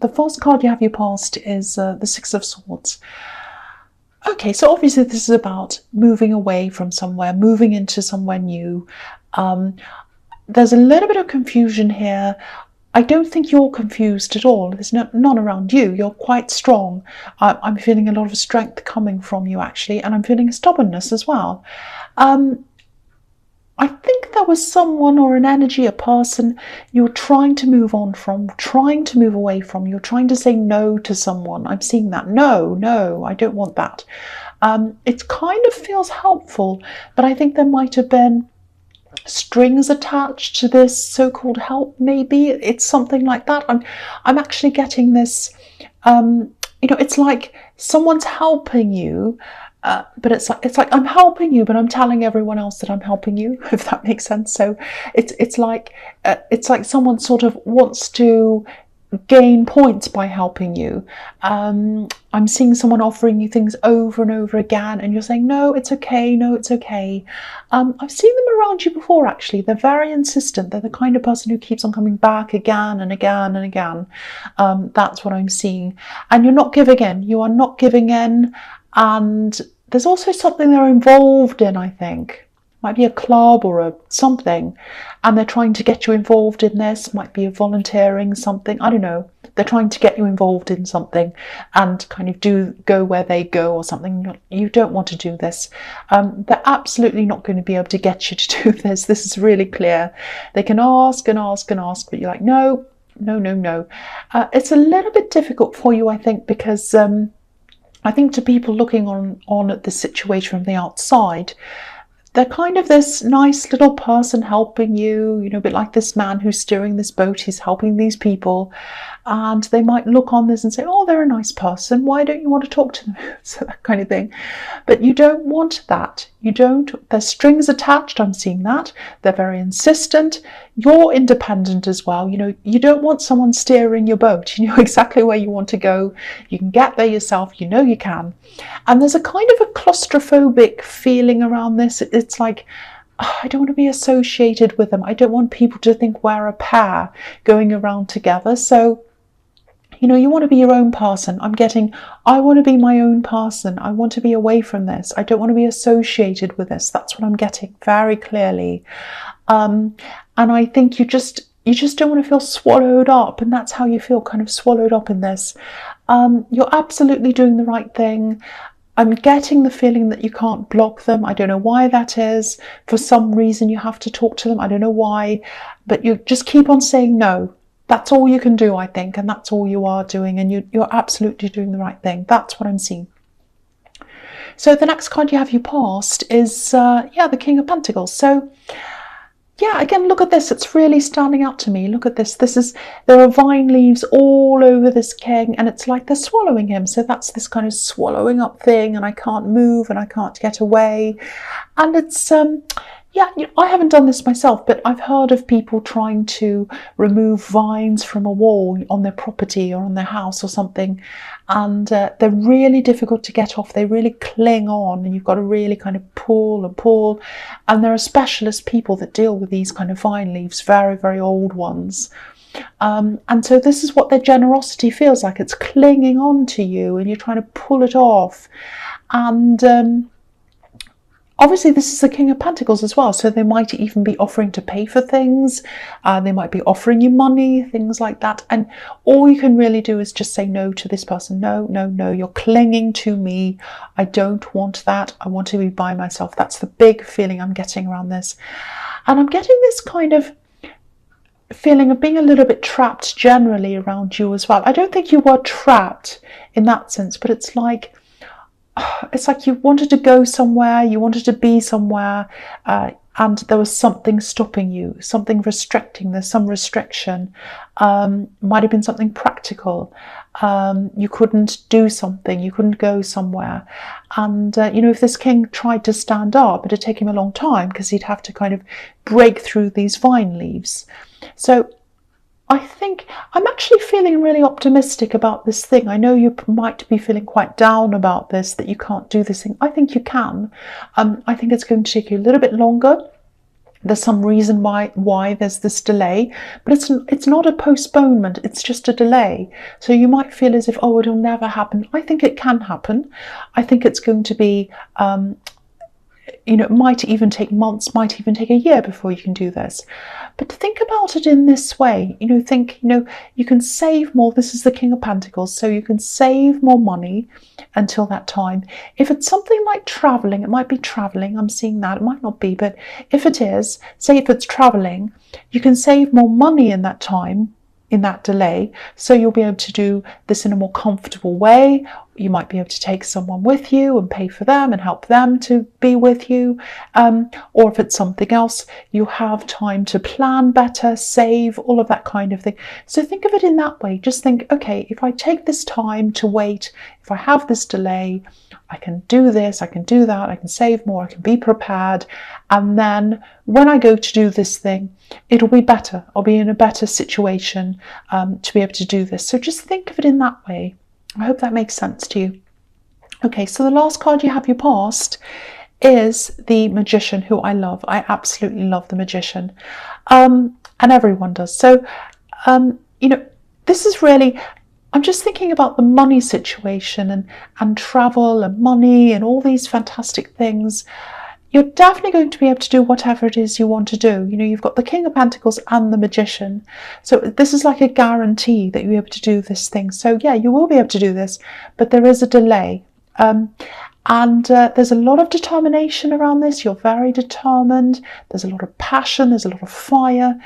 the first card you have your past is the Six of Swords. Okay, so obviously this is about moving away from somewhere, moving into somewhere new. There's a little bit of confusion here. I don't think you're confused at all. There's none around you. You're quite strong. I'm feeling a lot of strength coming from you, actually, and I'm feeling stubbornness as well. I think there was someone or an energy, a person you're trying to move on from, trying to move away from. You're trying to say no to someone. I'm seeing that. No, I don't want that. It kind of feels helpful, but I think there might have been strings attached to this so-called help. Maybe it's something like that. I'm actually getting this. It's like someone's helping you. But it's like I'm helping you, but I'm telling everyone else that I'm helping you, if that makes sense. So it's like someone sort of wants to gain points by helping you. I'm seeing someone offering you things over and over again, and you're saying, no, it's okay, no, it's okay. I've seen them around you before, actually. They're very insistent. They're the kind of person who keeps on coming back again and again and again. That's what I'm seeing. And you're not giving in. You are not giving in. And there's also something they're involved in, I think. Might be a club or something, and they're trying to get you involved in this. Might be a volunteering something. I don't know. They're trying to get you involved in something and kind of go where they go or something. You don't want to do this. They're absolutely not going to be able to get you to do this. This is really clear. They can ask and ask and ask, but you're like, no. It's a little bit difficult for you, I think, because I think to people looking on at this situation from the outside, they're kind of this nice little person helping you, a bit like this man who's steering this boat. He's helping these people, and they might look on this and say, oh, they're a nice person. Why don't you want to talk to them? So that kind of thing. But you don't want that. You don't. There's strings attached. I'm seeing that. They're very insistent. You're independent as well. You don't want someone steering your boat. You know exactly where you want to go. You can get there yourself. You can. And there's a kind of a claustrophobic feeling around this. It's like, I don't want to be associated with them. I don't want people to think we're a pair going around together. So, you want to be your own person. I want to be my own person. I want to be away from this. I don't want to be associated with this. That's what I'm getting very clearly. And I think you just don't want to feel swallowed up. And that's how you feel, kind of swallowed up in this. You're absolutely doing the right thing. I'm getting the feeling that you can't block them. I don't know why that is. For some reason, you have to talk to them. I don't know why, but you just keep on saying no. That's all you can do, I think, and that's all you are doing, and you're absolutely doing the right thing. That's what I'm seeing. So the next card you have your past is, the King of Pentacles. So, yeah, again, look at this. It's really standing out to me. Look at this. There are vine leaves all over this king, and it's like they're swallowing him. So that's this kind of swallowing up thing, and I can't move and I can't get away. And it's, I haven't done this myself, but I've heard of people trying to remove vines from a wall on their property or on their house or something. And they're really difficult to get off. They really cling on, and you've got to really kind of pull and pull. And there are specialist people that deal with these kind of vine leaves, very, very old ones. And so this is what their generosity feels like. It's clinging on to you, and you're trying to pull it off. And obviously, this is the King of Pentacles as well, so they might even be offering to pay for things. They might be offering you money, things like that. And all you can really do is just say no to this person. No, you're clinging to me. I don't want that. I want to be by myself. That's the big feeling I'm getting around this. And I'm getting this kind of feeling of being a little bit trapped generally around you as well. I don't think you were trapped in that sense, but it's like you wanted to go somewhere, you wanted to be somewhere, and there was something stopping you, something restricting. There's some restriction. Might have been something practical. You couldn't do something, you couldn't go somewhere. And, if this king tried to stand up, it'd take him a long time because he'd have to kind of break through these vine leaves. So I think I'm actually feeling really optimistic about this thing. I know you might be feeling quite down about this, that you can't do this thing. I think you can. I think it's going to take you a little bit longer. There's some reason why there's this delay, but it's not a postponement, it's just a delay. So you might feel as if, oh, it'll never happen. I think it can happen. I think it's going to be it might even take months, might even take a year before you can do this. But think about it in this way. Think, you can save more. This is the King of Pentacles, so you can save more money until that time. If it's something like traveling, it might be traveling. I'm seeing that. It might not be, but if it is, say if it's traveling, you can save more money in that time, in that delay, so you'll be able to do this in a more comfortable way. You might be able to take someone with you and pay for them and help them to be with you, or if it's something else, you have time to plan better, save, all of that kind of thing. So think of it in that way. Just think, okay, if I take this time to wait, if I have this delay, I can do this, I can do that, I can save more, I can be prepared, and then when I go to do this thing, it'll be better. I'll be in a better situation to be able to do this. So just think of it in that way. I hope that makes sense to you. Okay, so the last card you have, your past, is the Magician, who I love. I absolutely love the Magician, and everyone does. So, this is really, I'm just thinking about the money situation and travel and money and all these fantastic things. You're definitely going to be able to do whatever it is you want to do. You've got the King of Pentacles and the Magician. So this is like a guarantee that you'll be able to do this thing. So yeah, you will be able to do this, but there is a delay. There's a lot of determination around this. You're very determined. There's a lot of passion. There's a lot of fire.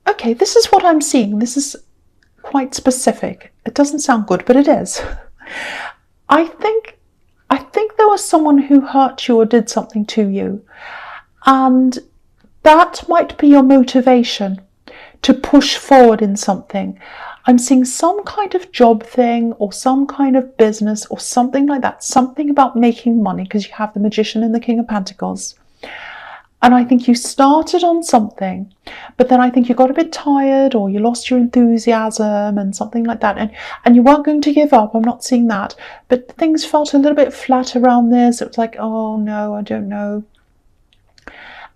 Okay, this is what I'm seeing. This is quite specific. It doesn't sound good, but it is. I think there was someone who hurt you or did something to you, and that might be your motivation to push forward in something. I'm seeing some kind of job thing or some kind of business or something like that, something about making money, because you have the Magician and the King of Pentacles. And I think you started on something, but then I think you got a bit tired or you lost your enthusiasm and something like that. And you weren't going to give up. I'm not seeing that. But things felt a little bit flat around this. It was like, oh no, I don't know.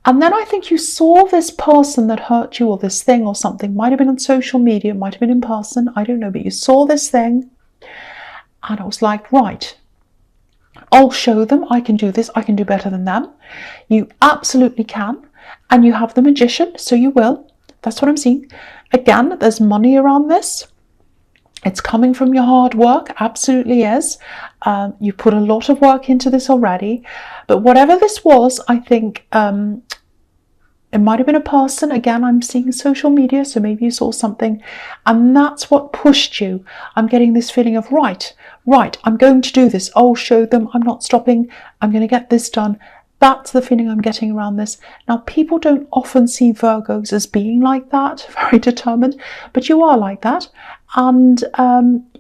And then I think you saw this person that hurt you, or this thing or something. Might have been on social media, might have been in person. I don't know. But you saw this thing. And I was like, right, I'll show them I can do this. I can do better than them. You absolutely can. And you have the Magician, so you will. That's what I'm seeing. Again, there's money around this. It's coming from your hard work. Absolutely is. You put a lot of work into this already. But whatever this was, I think it might have been a person. Again, I'm seeing social media, so maybe you saw something. And that's what pushed you. I'm getting this feeling of, right, I'm going to do this. I'll show them. I'm not stopping. I'm going to get this done. That's the feeling I'm getting around this. Now, people don't often see Virgos as being like that, very determined, but you are like that. And,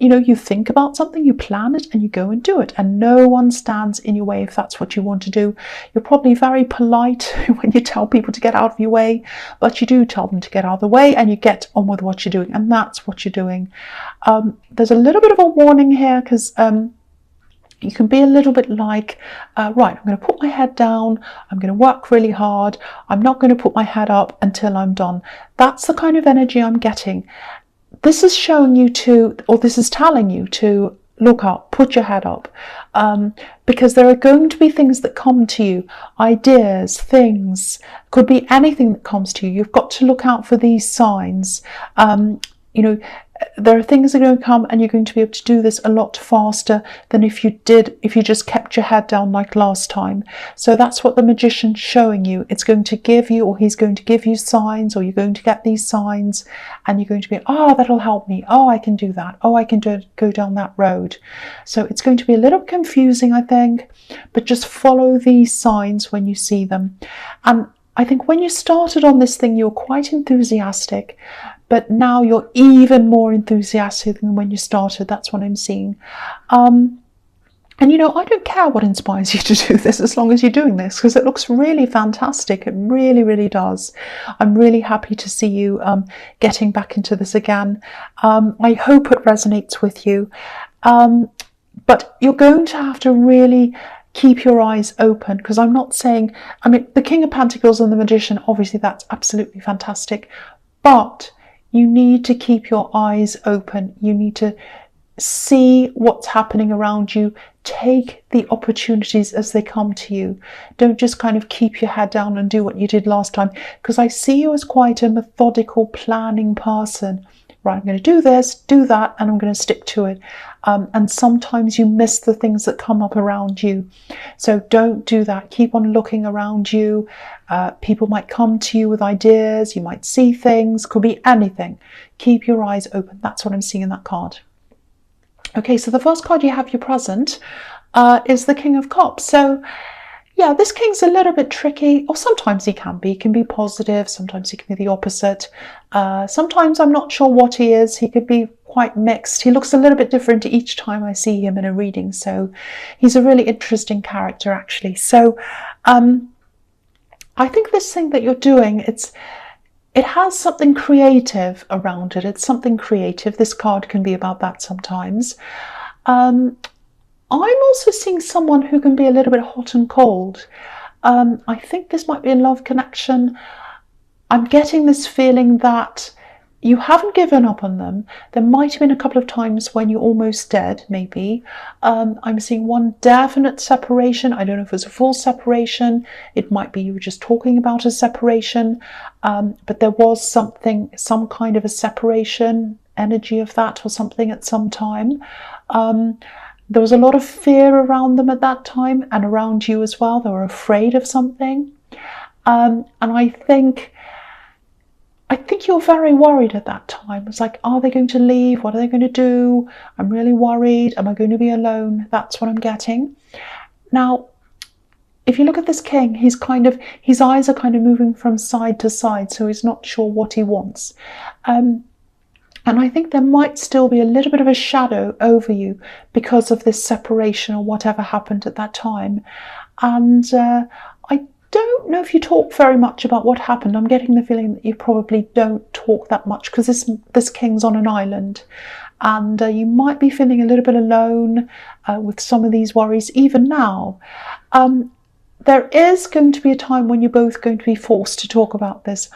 you think about something, you plan it, and you go and do it. And no one stands in your way if that's what you want to do. You're probably very polite when you tell people to get out of your way, but you do tell them to get out of the way and you get on with what you're doing. And that's what you're doing. There's a little bit of a warning here because you can be a little bit like, right, I'm going to put my head down. I'm going to work really hard. I'm not going to put my head up until I'm done. That's the kind of energy I'm getting. This is showing you to, or this is telling you to look up, put your head up, because there are going to be things that come to you, ideas, things, could be anything that comes to you. You've got to look out for these signs. There are things that are going to come, and you're going to be able to do this a lot faster than if you just kept your head down like last time. So that's what the Magician's showing you. It's going to give you, or he's going to give you signs, or you're going to get these signs, and you're going to be, oh, that'll help me. Oh, I can do that. Oh, I can go down that road. So it's going to be a little confusing, I think, but just follow these signs when you see them. And I think when you started on this thing, you were quite enthusiastic, but now you're even more enthusiastic than when you started. That's what I'm seeing. And I don't care what inspires you to do this as long as you're doing this, because it looks really fantastic. It really, really does. I'm really happy to see you getting back into this again. I hope it resonates with you. But you're going to have to really keep your eyes open, because I'm not saying, I mean, the King of Pentacles and the Magician, obviously that's absolutely fantastic, but you need to keep your eyes open. You need to see what's happening around you. Take the opportunities as they come to you. Don't just kind of keep your head down and do what you did last time, because I see you as quite a methodical, planning person. Right, I'm going to do this, do that, and I'm going to stick to it. And sometimes you miss the things that come up around you. So don't do that. Keep on looking around you. People might come to you with ideas. You might see things. Could be anything. Keep your eyes open. That's what I'm seeing in that card. Okay, so the first card you have, your present, is the King of Cups. So yeah, this king's a little bit tricky, or sometimes he can be. He can be positive, sometimes he can be the opposite. Sometimes I'm not sure what he is. He could be quite mixed. He looks a little bit different each time I see him in a reading. So he's a really interesting character, actually. So I think this thing that you're doing, it has something creative around it. It's something creative. This card can be about that sometimes. I'm also seeing someone who can be a little bit hot and cold. I think this might be a love connection. I'm getting this feeling that you haven't given up on them. There might have been a couple of times when you almost did, maybe. I'm seeing one definite separation. I don't know if it was a full separation. It might be you were just talking about a separation. But there was some kind of a separation, energy of that or something at some time. There was a lot of fear around them at that time, and around you as well. They were afraid of something. And I think you're very worried at that time. It's like, are they going to leave? What are they going to do? I'm really worried. Am I going to be alone? That's what I'm getting. Now, if you look at this king, his eyes are kind of moving from side to side, so he's not sure what he wants. And I think there might still be a little bit of a shadow over you because of this separation or whatever happened at that time. And I don't know if you talk very much about what happened. I'm getting the feeling that you probably don't talk that much, because this king's on an island. And you might be feeling a little bit alone with some of these worries even now. There is going to be a time when you're both going to be forced to talk about this.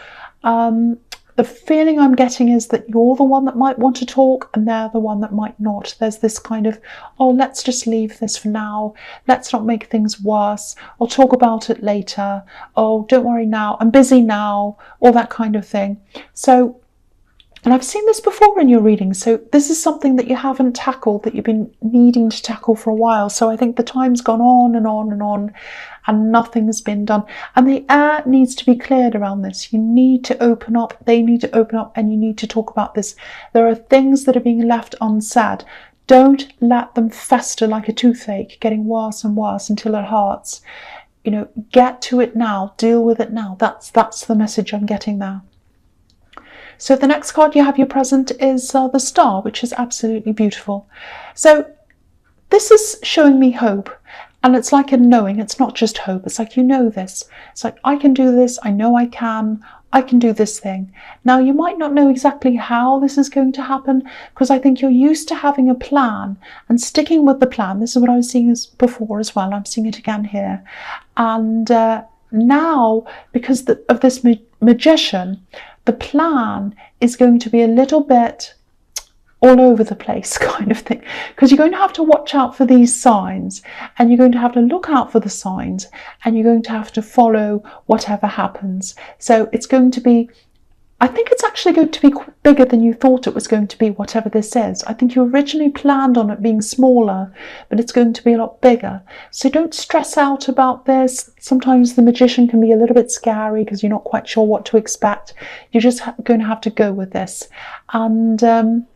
The feeling I'm getting is that you're the one that might want to talk and they're the one that might not. There's this kind of, oh, let's just leave this for now. Let's not make things worse. I'll talk about it later. Oh, don't worry now. I'm busy now. All that kind of thing. So, and I've seen this before in your readings. So this is something that you haven't tackled, that you've been needing to tackle for a while. So I think the time's gone on and on and on, and nothing's been done. And the air needs to be cleared around this. You need to open up, they need to open up, and you need to talk about this. There are things that are being left unsaid. Don't let them fester like a toothache, getting worse and worse until it hurts. You know, get to it now, deal with it now. That's the message I'm getting there. So the next card you have, your present, is the Star, which is absolutely beautiful. So this is showing me hope. And it's like a knowing. It's not just hope. It's like, you know this. It's like, I can do this. I know I can do this thing. Now, you might not know exactly how this is going to happen, because I think you're used to having a plan and sticking with the plan. This is what I was seeing before as well. I'm seeing it again here. And now, because of this magician, the plan is going to be a little bit all over the place kind of thing, because you're going to have to watch out for these signs, and you're going to have to look out for the signs, and you're going to have to follow whatever happens. So it's going to be, I think it's actually going to be bigger than you thought it was going to be, whatever this is. I think you originally planned on it being smaller, but it's going to be a lot bigger. So don't stress out about this. Sometimes the magician can be a little bit scary because you're not quite sure what to expect. You're just going to have to go with this. And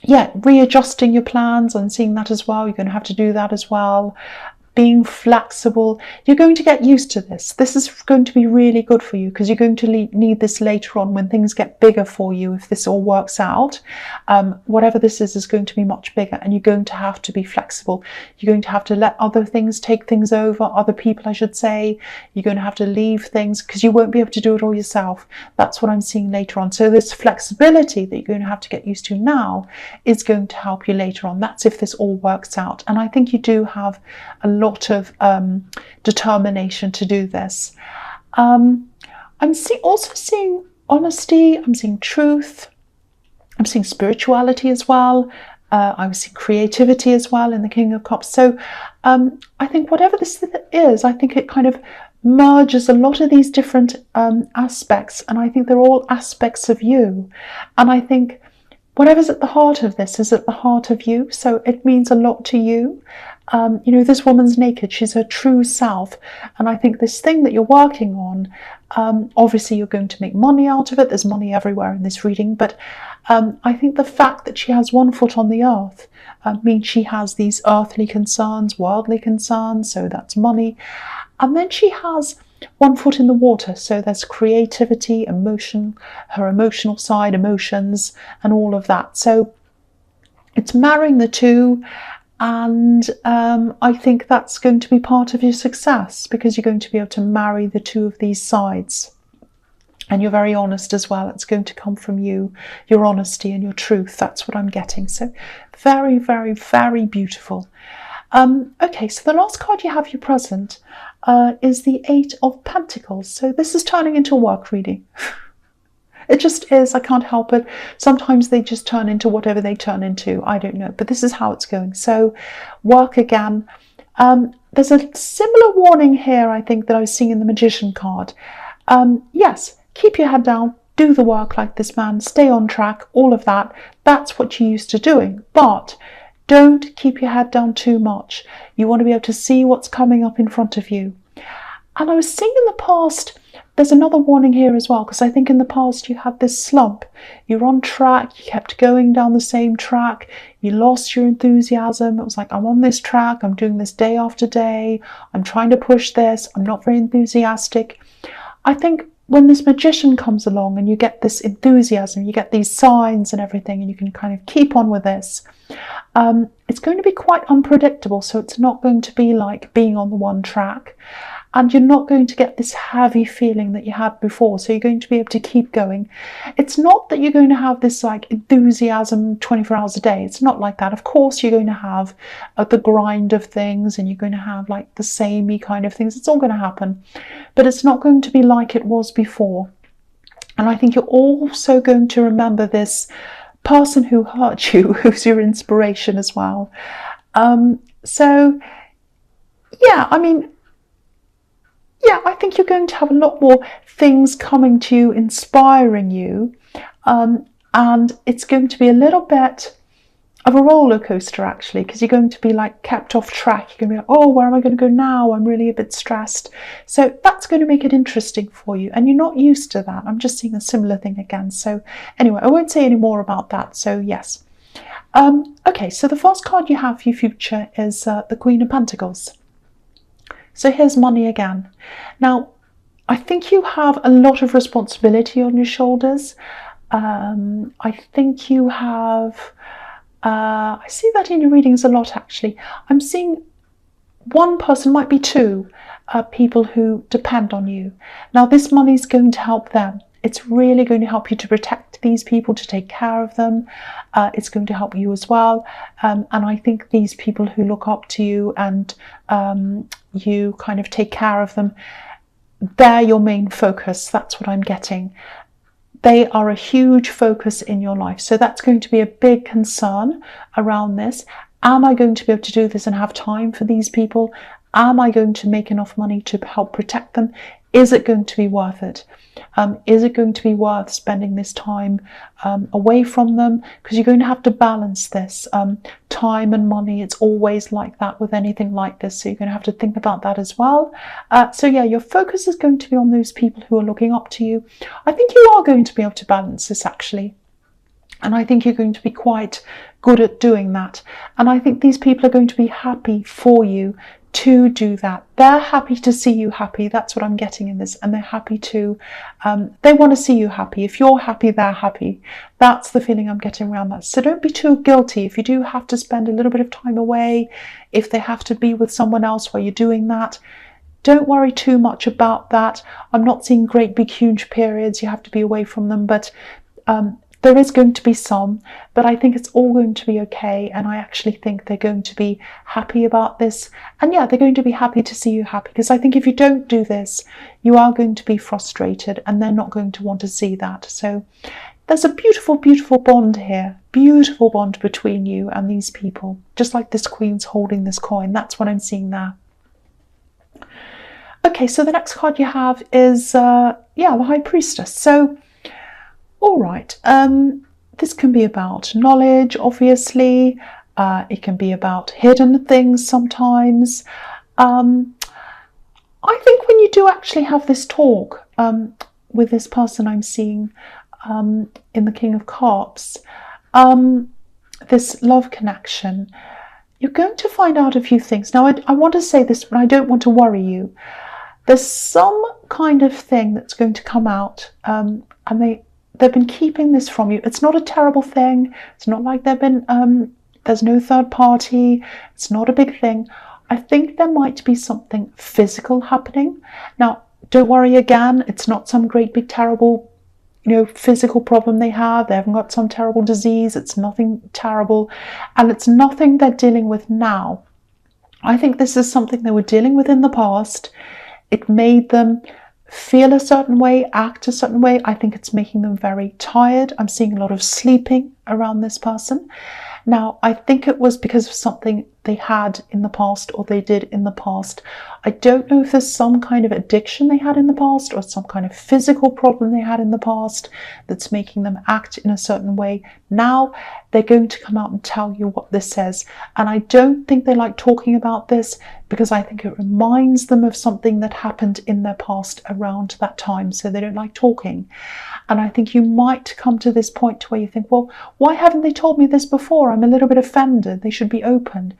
yeah, readjusting your plans and seeing that as well. You're going to have to do that as well. Being flexible. You're going to get used to this. This is going to be really good for you, because you're going to need this later on when things get bigger for you. If this all works out, whatever this is going to be much bigger, and you're going to have to be flexible. You're going to have to let other things take things over, other people, I should say. You're going to have to leave things because you won't be able to do it all yourself. That's what I'm seeing later on. So this flexibility that you're going to have to get used to now is going to help you later on. That's if this all works out. And I think you do have a lot lot of determination to do this. I'm also seeing honesty, I'm seeing truth, I'm seeing spirituality as well. I was seeing creativity as well in the King of Cups. So I think whatever this is, I think it kind of merges a lot of these different aspects, and I think they're all aspects of you. And I think whatever's at the heart of this is at the heart of you, so it means a lot to you. You know, this woman's naked, she's her true self, and I think this thing that you're working on, obviously you're going to make money out of it. There's money everywhere in this reading, but I think the fact that she has one foot on the earth means she has these earthly concerns, worldly concerns, so that's money. And then she has one foot in the water, so there's creativity, emotion, her emotional side, emotions, and all of that. So it's marrying the two, and I think that's going to be part of your success, because you're going to be able to marry the two of these sides. And you're very honest as well. It's going to come from you, your honesty and your truth. That's what I'm getting. So very, very, very beautiful. Okay, so the last card you have, your present, is the Eight of Pentacles. So this is turning into a work reading. It just is. I can't help it. Sometimes they just turn into whatever they turn into. I don't know. But this is how it's going. So work again. There's a similar warning here, I think, that I was seeing in the Magician card. Yes. Keep your head down, do the work like this man, stay on track, all of that. That's what you're used to doing. But don't keep your head down too much. You want to be able to see what's coming up in front of you. And I was seeing in the past, there's another warning here as well, because I think in the past you had this slump. You're on track, you kept going down the same track, you lost your enthusiasm. It was like, I'm on this track, I'm doing this day after day, I'm trying to push this, I'm not very enthusiastic. I think when this Magician comes along and you get this enthusiasm, you get these signs and everything, and you can kind of keep on with this, it's going to be quite unpredictable. So it's not going to be like being on the one track, and you're not going to get this heavy feeling that you had before. So you're going to be able to keep going. It's not that you're going to have this like enthusiasm 24 hours a day. It's not like that. Of course, you're going to have the grind of things, and you're going to have like the samey kind of things. It's all going to happen, but it's not going to be like it was before. And I think you're also going to remember this person who hurt you, who's your inspiration as well. So yeah, I mean, yeah, I think you're going to have a lot more things coming to you, inspiring you, and it's going to be a little bit of a roller coaster, actually, because you're going to be like kept off track. You're going to be like, oh, where am I going to go now? I'm really a bit stressed. So that's going to make it interesting for you, and you're not used to that. I'm just seeing a similar thing again. So anyway, I won't say any more about that. So yes. Okay, so the first card you have for your future is the Queen of Pentacles. So here's money again. Now, I think you have a lot of responsibility on your shoulders. I think you have, I see that in your readings a lot, actually. I'm seeing one person, might be two, people who depend on you. Now, this money is going to help them. It's really going to help you to protect these people, to take care of them. It's going to help you as well. And I think these people who look up to you and you kind of take care of them, they're your main focus. That's what I'm getting. They are a huge focus in your life. So that's going to be a big concern around this. Am I going to be able to do this and have time for these people? Am I going to make enough money to help protect them? Is it going to be worth it? Is it going to be worth spending this time away from them? Because you're going to have to balance this. Time and money, it's always like that with anything like this. So you're going to have to think about that as well. So yeah, your focus is going to be on those people who are looking up to you. I think you are going to be able to balance this, actually. And I think you're going to be quite good at doing that. And I think these people are going to be happy for you to do that. They're happy to see you happy. That's what I'm getting in this. And they're happy to, they want to see you happy. If you're happy, they're happy. That's the feeling I'm getting around that. So don't be too guilty. If you do have to spend a little bit of time away, if they have to be with someone else while you're doing that, don't worry too much about that. I'm not seeing great big huge periods you have to be away from them, but There is going to be some, but I think it's all going to be okay. And I actually think they're going to be happy about this. And yeah, they're going to be happy to see you happy, because I think if you don't do this, you are going to be frustrated and they're not going to want to see that. So there's a beautiful, beautiful bond here, beautiful bond between you and these people, just like this Queen's holding this coin. That's what I'm seeing there. Okay, so the next card you have is, the High Priestess. So, all right, this can be about knowledge, obviously. It can be about hidden things sometimes. I think when you do actually have this talk with this person I'm seeing in the King of Cups, this love connection, you're going to find out a few things. Now, I want to say this, but I don't want to worry you. There's some kind of thing that's going to come out, and they've been keeping this from you. It's not a terrible thing. It's not like there's no third party. It's not a big thing. I think there might be something physical happening. Now, don't worry again. It's not some great big terrible, physical problem they have. They haven't got some terrible disease. It's nothing terrible. And it's nothing they're dealing with now. I think this is something they were dealing with in the past. It made them feel a certain way, act a certain way. I think it's making them very tired. I'm seeing a lot of sleeping around this person. Now, I think it was because of something they had in the past or they did in the past. I don't know if there's some kind of addiction they had in the past or some kind of physical problem they had in the past that's making them act in a certain way. Now they're going to come out and tell you what this says. And I don't think they like talking about this because I think it reminds them of something that happened in their past around that time. So they don't like talking. And I think you might come to this point where you think, well, why haven't they told me this before? I'm a little bit offended. They should be open.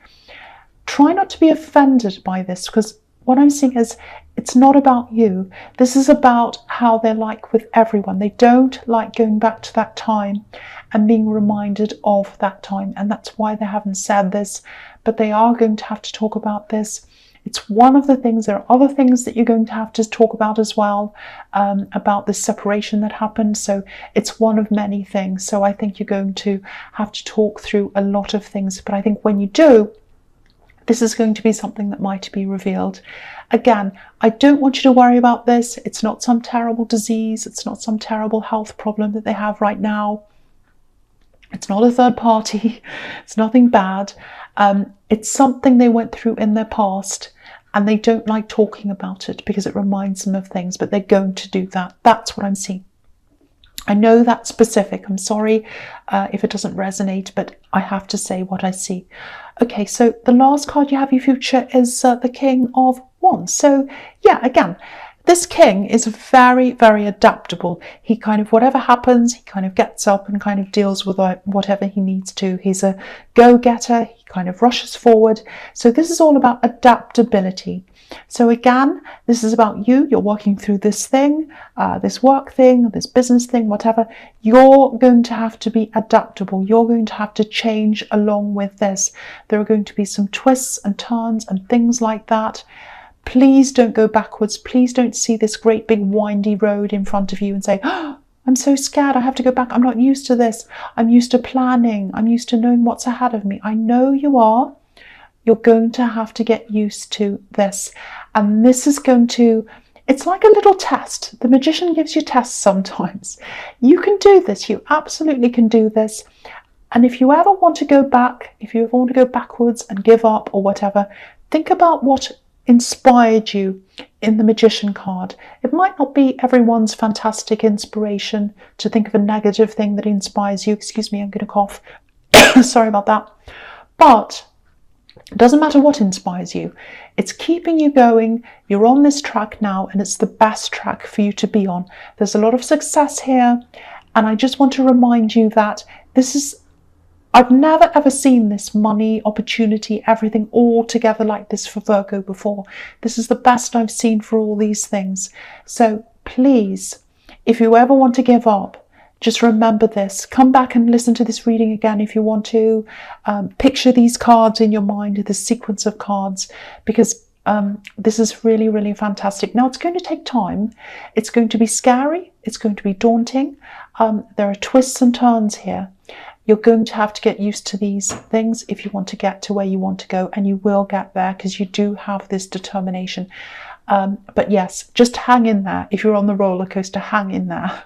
Try not to be offended by this, because what I'm seeing is it's not about you. This is about how they're like with everyone. They don't like going back to that time and being reminded of that time. And that's why they haven't said this, but they are going to have to talk about this. It's one of the things. There are other things that you're going to have to talk about as well, about this separation that happened. So it's one of many things. So I think you're going to have to talk through a lot of things. But I think when you do, this is going to be something that might be revealed. Again, I don't want you to worry about this. It's not some terrible disease. It's not some terrible health problem that they have right now. It's not a third party. It's nothing bad. It's something they went through in their past and they don't like talking about it because it reminds them of things, but they're going to do that. That's what I'm seeing. I know that's specific. I'm sorry if it doesn't resonate, but I have to say what I see. Okay, so the last card you have, your future, is the King of Wands. So yeah, again, this king is very, very adaptable. He kind of, whatever happens, he kind of gets up and kind of deals with whatever he needs to. He's a go-getter. He kind of rushes forward. So this is all about adaptability. So again, this is about you. You're working through this thing, this work thing, this business thing, whatever. You're going to have to be adaptable. You're going to have to change along with this. There are going to be some twists and turns and things like that. Please don't go backwards. Please don't see this great big windy road in front of you and say, oh, I'm so scared. I have to go back. I'm not used to this. I'm used to planning. I'm used to knowing what's ahead of me. I know you are. You're going to have to get used to this. And this is going to, it's like a little test. The magician gives you tests sometimes. You can do this. You absolutely can do this. And if you ever want to go back, if you ever want to go backwards and give up or whatever, think about what inspired you in the magician card. It might not be everyone's fantastic inspiration to think of a negative thing that inspires you. Excuse me, I'm going to cough. Sorry about that. But it doesn't matter what inspires you. It's keeping you going. You're on this track now, and it's the best track for you to be on. There's a lot of success here, and I just want to remind you that this is, I've never ever seen this money, opportunity, everything all together like this for Virgo before. This is the best I've seen for all these things. So please, if you ever want to give up, just remember this. Come back and listen to this reading again if you want to. Picture these cards in your mind, this sequence of cards, because this is really, really fantastic. Now, it's going to take time. It's going to be scary. It's going to be daunting. There are twists and turns here. You're going to have to get used to these things if you want to get to where you want to go, and you will get there because you do have this determination. But yes, just hang in there. If you're on the roller coaster, hang in there.